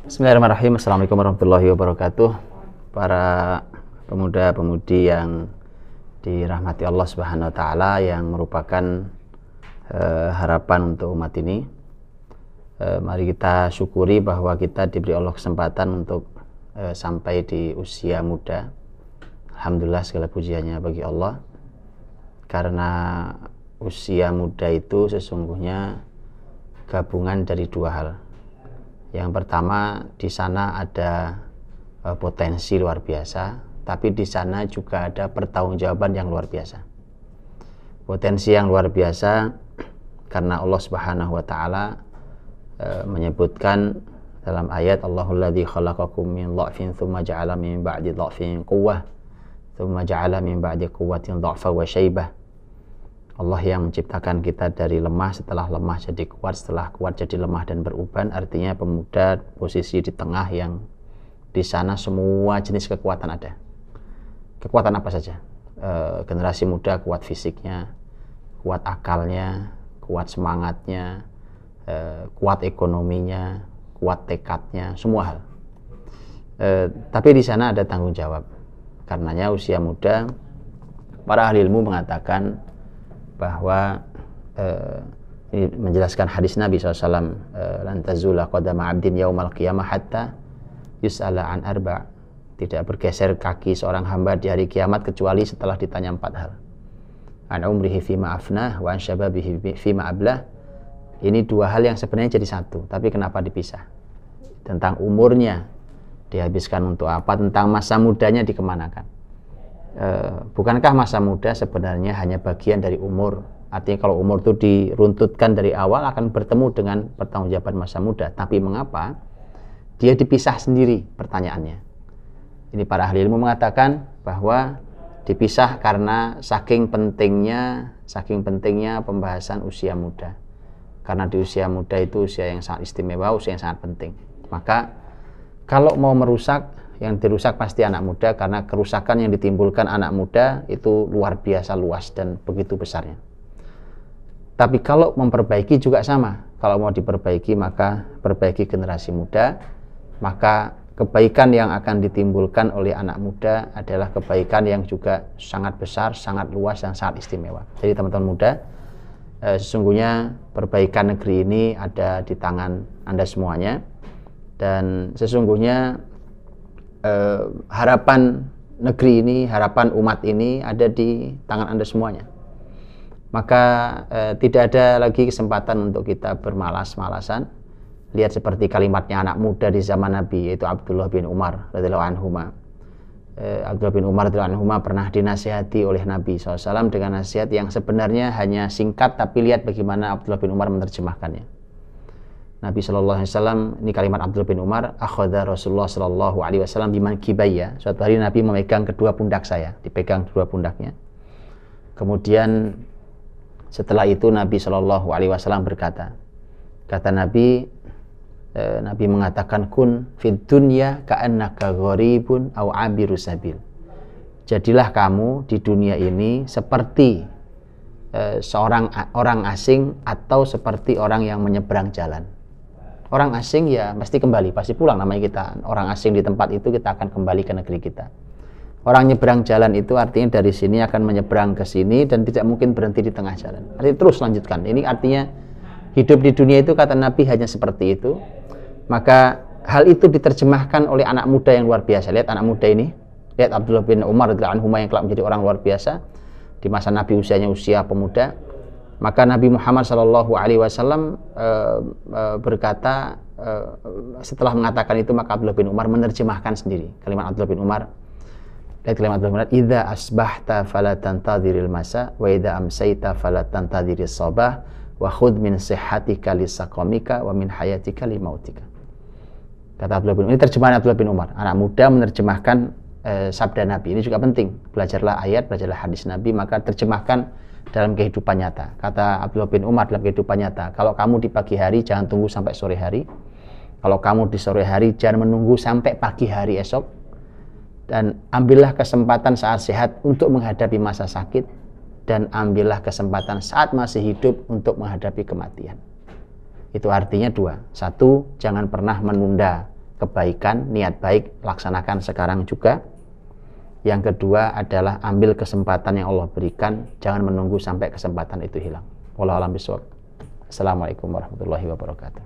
Bismillahirrahmanirrahim. Assalamualaikum warahmatullahi wabarakatuh. Para pemuda-pemudi yang dirahmati Allah Subhanahu wa taala, yang merupakan harapan untuk umat ini. Mari kita syukuri bahwa kita diberi Allah kesempatan untuk sampai di usia muda. Alhamdulillah, segala pujiannya bagi Allah. Karena usia muda itu sesungguhnya gabungan dari dua hal. Yang pertama, di sana ada potensi luar biasa, tapi di sana juga ada pertanggungjawaban yang luar biasa. Potensi yang luar biasa karena Allah Subhanahu wa taala menyebutkan dalam ayat, Allahul ladzi khalaqakum min dha'fin tsumma ja'ala min ba'di dha'fin quwwah tsumma ja'ala min ba'di quwwatin dha'fa wa syaibah. Allah yang menciptakan kita dari lemah, setelah lemah jadi kuat, setelah kuat jadi lemah dan beruban. Artinya pemuda posisi di tengah, yang di sana semua jenis kekuatan ada. Kekuatan apa saja? Generasi muda kuat fisiknya, kuat akalnya, kuat semangatnya, kuat ekonominya, kuat tekadnya, semua hal. Tapi di sana ada tanggung jawab. Karenanya usia muda, para ahli ilmu mengatakan bahwa ini menjelaskan hadis Nabi SAW, lan tazula qadama 'abdin yaumal qiyamah hatta yus'ala an arba'. Tidak bergeser kaki seorang hamba di hari kiamat kecuali setelah ditanya 4 hal. An umrihi fima afnah wa an syababihi fima ablah. Ini 2 hal yang sebenarnya jadi satu, tapi kenapa dipisah? Tentang umurnya dihabiskan untuk apa, tentang masa mudanya dikemanakan. Bukankah masa muda sebenarnya hanya bagian dari umur? Artinya kalau umur itu diruntutkan dari awal akan bertemu dengan pertanggungjawaban masa muda. Tapi mengapa dia dipisah sendiri? Pertanyaannya. Ini para ahli ilmu mengatakan bahwa dipisah karena saking pentingnya pembahasan usia muda. Karena di usia muda itu usia yang sangat istimewa, usia yang sangat penting. Maka kalau mau merusak, yang dirusak pasti anak muda, karena kerusakan yang ditimbulkan anak muda itu luar biasa luas dan begitu besarnya. Tapi kalau memperbaiki juga sama. Kalau mau diperbaiki, maka perbaiki generasi muda. Maka kebaikan yang akan ditimbulkan oleh anak muda adalah kebaikan yang juga sangat besar, sangat luas, dan sangat istimewa. Jadi teman-teman muda, sesungguhnya perbaikan negeri ini ada di tangan Anda semuanya. Dan sesungguhnya harapan negeri ini, harapan umat ini ada di tangan Anda semuanya. Maka tidak ada lagi kesempatan untuk kita bermalas-malasan. Lihat seperti kalimatnya anak muda di zaman Nabi, yaitu Abdullah bin Umar radhiyallahu anhuma. Abdullah bin Umar radhiyallahu anhuma pernah dinasihati oleh Nabi SAW dengan nasihat yang sebenarnya hanya singkat, tapi lihat bagaimana Abdullah bin Umar menerjemahkannya. Nabi SAW, ini kalimat Abdullah bin Umar, akhadha Rasulullah SAW biman kibaya. Suatu hari Nabi memegang kedua pundak saya, dipegang kedua pundaknya. Kemudian setelah itu Nabi SAW berkata, kata Nabi, Nabi mengatakan, kun fid dunya ka'annaka gharibun aw abiru sabil. Jadilah kamu di dunia ini seperti seorang orang asing atau seperti orang yang menyeberang jalan. Orang asing ya pasti kembali, pasti pulang, namanya kita orang asing di tempat itu, kita akan kembali ke negeri kita. Orang nyebrang jalan itu artinya dari sini akan menyeberang ke sini dan tidak mungkin berhenti di tengah jalan. Artinya terus lanjutkan. Ini artinya hidup di dunia itu, kata Nabi, hanya seperti itu. Maka hal itu diterjemahkan oleh anak muda yang luar biasa. Lihat anak muda ini, lihat Abdullah bin Umar radhiyallahu anhu yang kelak menjadi orang luar biasa di masa Nabi, usianya usia pemuda. Maka Nabi Muhammad SAW berkata, setelah mengatakan itu, maka Abdullah bin Umar menerjemahkan sendiri kalimat Abdullah bin Umar. Lihat kalimat Abdullah bin Umar, idza asbahta fala tantadhiril masa wa idza amsayta fala tantadhiris sabah wa khudh min sihhatika lisaqamika wa min hayatika limautika. Kata Abdullah bin Umar, ini terjemahan Abdullah bin Umar. Anak muda menerjemahkan sabda Nabi. Ini juga penting. Belajarlah ayat, belajarlah hadis Nabi, maka terjemahkan dalam kehidupan nyata. Kata Abdullah bin Umar dalam kehidupan nyata, kalau kamu di pagi hari jangan tunggu sampai sore hari. Kalau kamu di sore hari jangan menunggu sampai pagi hari esok. Dan ambillah kesempatan saat sehat untuk menghadapi masa sakit, dan ambillah kesempatan saat masih hidup untuk menghadapi kematian. Itu artinya dua. Satu, jangan pernah menunda kebaikan, niat baik, laksanakan sekarang juga. Yang kedua adalah ambil kesempatan yang Allah berikan, jangan menunggu sampai kesempatan itu hilang. Wallahu a'lam bishawab. Assalamualaikum warahmatullahi wabarakatuh.